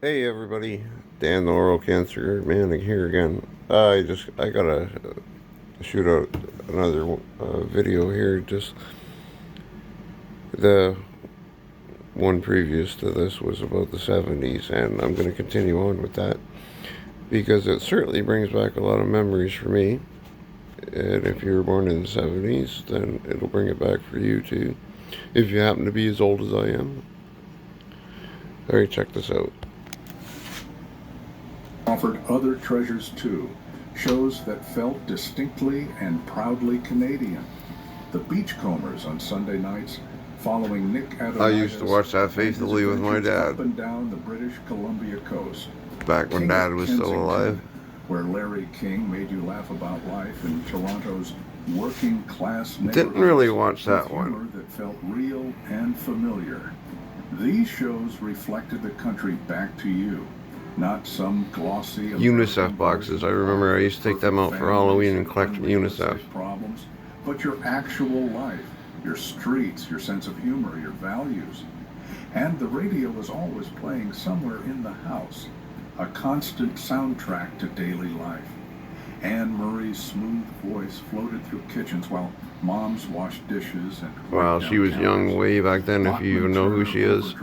Hey everybody, Dan the Oral Cancer Man here again. I gotta shoot out another video here. Just the one previous to this was about the 70s, and I'm gonna continue on with that because it certainly brings back a lot of memories for me. And if you were born in the 70s, then it'll bring it back for you too. If you happen to be as old as I am. Alright, check this out. Offered other treasures too, shows that felt distinctly and proudly Canadian. The Beachcombers on Sunday nights, following Nick Adonitis. I used to watch that faithfully with my dad. Up and down the British Columbia coast. Back when Dad was still alive. Where Larry King made you laugh about life in Toronto's working class neighborhood. Didn't really watch that one. That felt real and familiar. These shows reflected the country back to you. Not some glossy UNICEF boxes. I remember I used to take them out for Halloween and collect UNICEF problems, but your actual life, your streets, your sense of humor, your values. And the radio was always playing somewhere in the house, a constant soundtrack to daily life. Anne Murray's smooth voice floated through kitchens while moms washed dishes and wow, she was young way back then, if you even know who she is.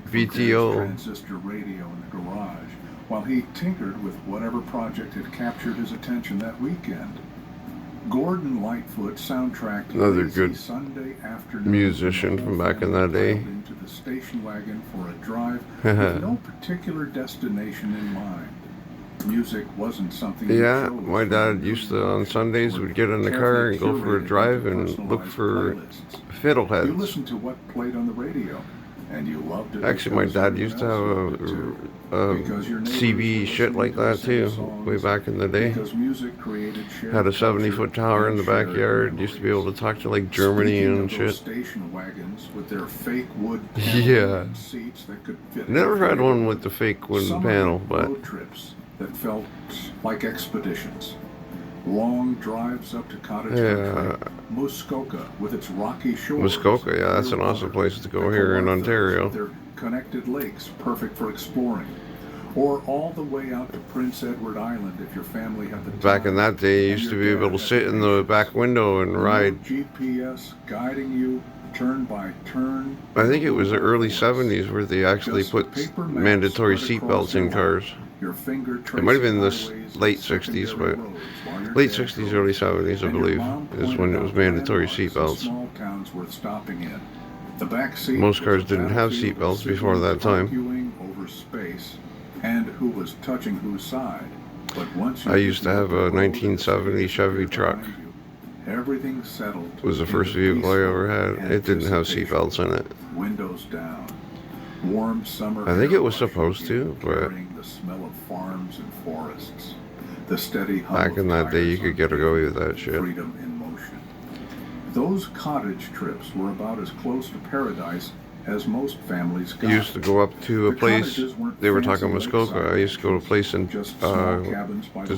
VTO. Transistor radio in the garage while he tinkered with whatever project had captured his attention that weekend. Gordon Lightfoot soundtracked another good Sunday afternoon musician from back in that day. Into the station wagon for a drive with no particular destination in mind. Music wasn't something. Yeah, my dad used to on Sundays would get in the car and go for a drive and look for fiddleheads. You listened to what played on the radio. And you loved it. Actually, my dad used to have a CB shit like that too, way back in the day. Had a 70-foot tower in the backyard. Used to be able to talk to like Germany and shit. Station wagons with their fake wood yeah. Seats that could fit. Never had one with the fake wooden panel, but road trips that felt like expeditions. Long drives up to cottage country. Muskoka with its rocky shores. Muskoka, yeah, that's an awesome place to go here in Ontario. Their connected lakes, perfect for exploring. Or all the way out to Prince Edward Island if your family had the time. Back in that day, you used to be able to sit in the back window and ride. GPS guiding you turn by turn. I think it was the early 70s where they actually put mandatory seatbelts in cars. It might have been the late 60s, but late 60s, early 70s, I believe, is when it was mandatory seatbelts. Most cars didn't have seatbelts before that time. And who was touching whose side. But once I used to have a 1970 Chevy truck. Everything settled. It was the first vehicle I ever had. It didn't have seatbelts in it. Windows down. Warm summer. I think it was supposed to, but the smell of farms and forests. The steady back in that day, you could get away with that shit. Freedom in motion. Those cottage trips were about as close to paradise as most families got. I used to go up to a place, they were talking Muskoka. I used to go to a place in just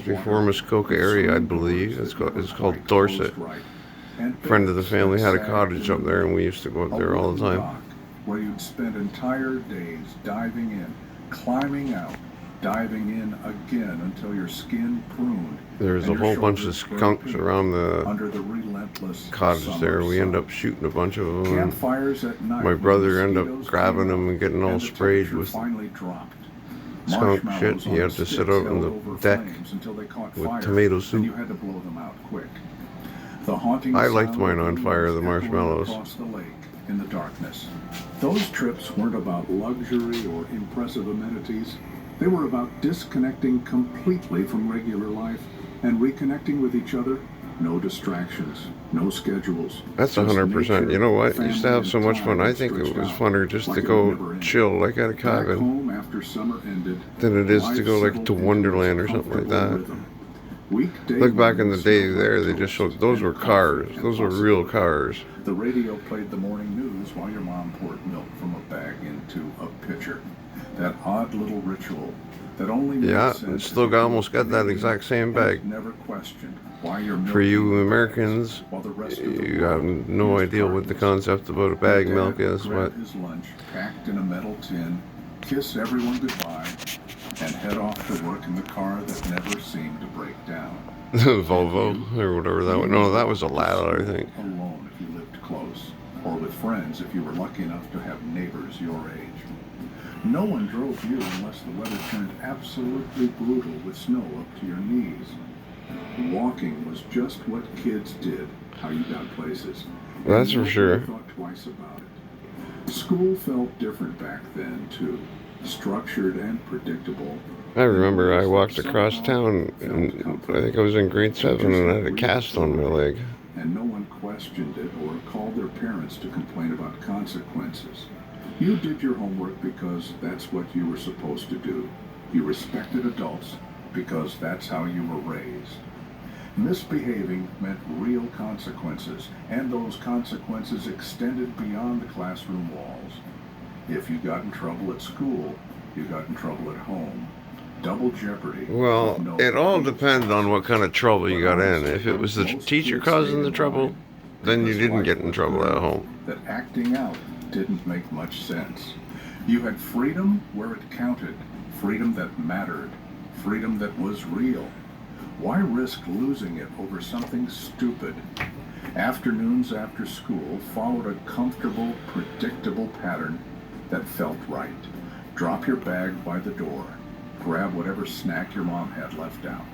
before Muskoka area, I believe. It's called Dorset. A friend of the family had a cottage up there, and we used to go up there all the time. Where you'd spend entire days diving in, climbing out, diving in again until your skin pruned. There's a whole bunch of skunks around the cottage there. We end up shooting a bunch of them. Campfires at night. My brother ended up grabbing them and getting all sprayed with skunk shit. He had to sit out on the deck with tomato soup. You had to blow them out quick. I liked mine on fire, the marshmallows. Across the lake in the darkness. Those trips weren't about luxury or impressive amenities. They were about disconnecting completely from regular life and reconnecting with each other. No distractions, no schedules. That's 100%. You know what? I used to have so much fun. I think it was funner just to go chill, like at a cabin, than it is to go like to Wonderland or something like that. Look back in the day there, they just showed, those were cars. Those were real cars. The radio played the morning news while your mom poured milk from a bag into a pitcher. That odd little ritual that only still almost got that exact same bag. Never questioned why your for you Americans, you have no idea what the concept about a bag of milk is, but his lunch packed in a metal tin kiss everyone goodbye, and head off to work in the car that never seemed to break down. Volvo, or whatever that was. No, that was a Lada, I think. Alone if you lived close, or with friends if you were lucky enough to have neighbors your age. No one drove you unless the weather turned absolutely brutal with snow up to your knees. Walking was just what kids did, how you got places. That's for sure. Thought twice about it. School felt different back then, too. Structured and predictable. I remember I walked across town, and I think I was in grade 7, and I had a cast on my leg. And no one questioned it or called their parents to complain about consequences. You did your homework because that's what you were supposed to do. You respected adults because that's how you were raised. Misbehaving meant real consequences, and those consequences extended beyond the classroom walls. If you got in trouble at school, you got in trouble at home. Double jeopardy. Well, it all depends on what kind of trouble you got in. If it was the teacher causing the trouble, then you didn't get in trouble at home. That acting out didn't make much sense. You had freedom where it counted, freedom that mattered, freedom that was real. Why risk losing it over something stupid? Afternoons after school followed a comfortable, predictable pattern that felt right. Drop your bag by the door. Grab whatever snack your mom had left out.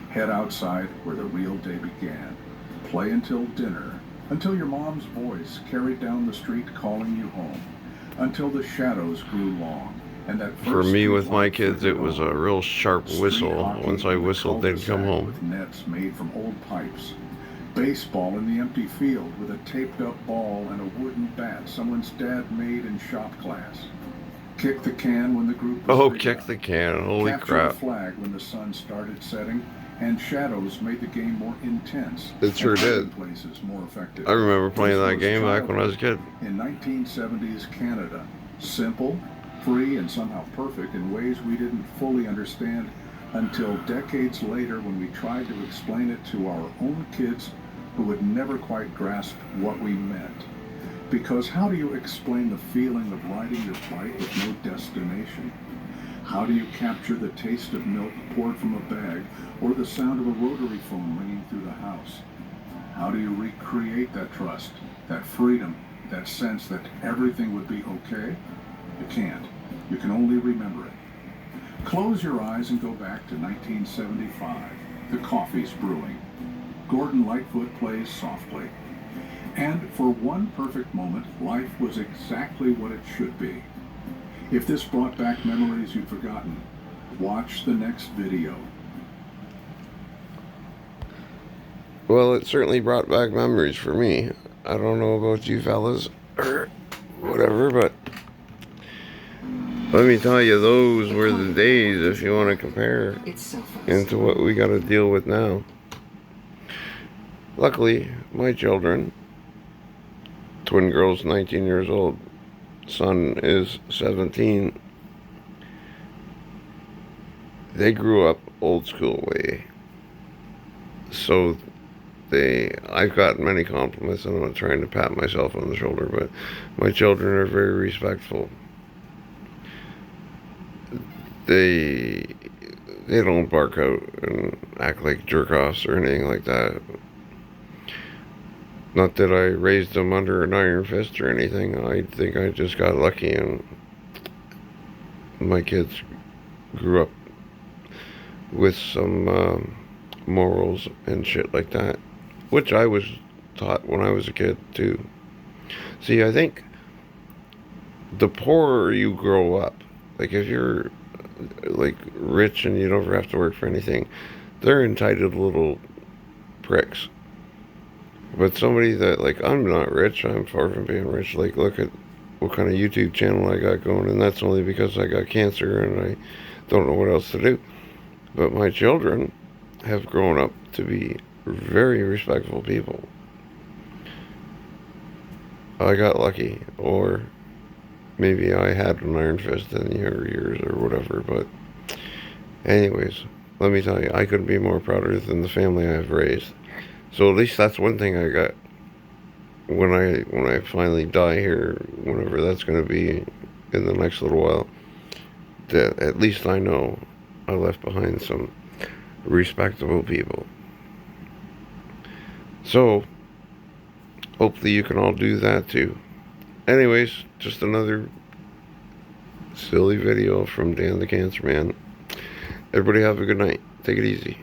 Head outside where the real day began. Play until dinner, until your mom's voice carried down the street calling you home, until the shadows grew long. And that for me with my kids, it was a real sharp whistle. Once I whistled, they'd come home. With nets made from old pipes. Baseball in the empty field with a taped up ball and a wooden bat someone's dad made in shop class. Kick the can when the group was big kick enough. the can. Holy Capture crap. the flag when the sun started setting, and shadows made the game more intense. It sure and hiding did. Places more effective. I remember playing that game back when I was a kid. In 1970s Canada, simple, free, and somehow perfect in ways we didn't fully understand until decades later when we tried to explain it to our own kids who would never quite grasp what we meant. Because how do you explain the feeling of riding your bike with no destination? How do you capture the taste of milk poured from a bag or the sound of a rotary phone ringing through the house? How do you recreate that trust, that freedom, that sense that everything would be okay? You can't. You can only remember it. Close your eyes and go back to 1975. The coffee's brewing. Gordon Lightfoot plays softly. And for one perfect moment, life was exactly what it should be. If this brought back memories you've forgotten, watch the next video. Well, it certainly brought back memories for me. I don't know about you fellas or whatever, but let me tell you, those were the days if you want to compare into what we got to deal with now. Luckily, my children, twin girls 19 years old, son is 17, they grew up old school way. So I've gotten many compliments, and I'm not trying to pat myself on the shoulder, but my children are very respectful. They don't bark out and act like jerk-offs or anything like that. Not that I raised them under an iron fist or anything. I think I just got lucky and my kids grew up with some morals and shit like that, which I was taught when I was a kid too. See, I think the poorer you grow up, like if you're like rich and you don't ever have to work for anything, they're entitled little pricks. But somebody that, like, I'm not rich, I'm far from being rich. Like, look at what kind of YouTube channel I got going, and that's only because I got cancer and I don't know what else to do. But my children have grown up to be very respectful people. I got lucky, or maybe I had an iron fist in the younger years or whatever, but anyways, let me tell you, I couldn't be more prouder than the family I've raised. So at least that's one thing I got when I finally die here, whenever that's going to be in the next little while. that at least I know I left behind some respectable people. So, hopefully you can all do that too. Anyways, just another silly video from Dan the Cancer Man. Everybody have a good night. Take it easy.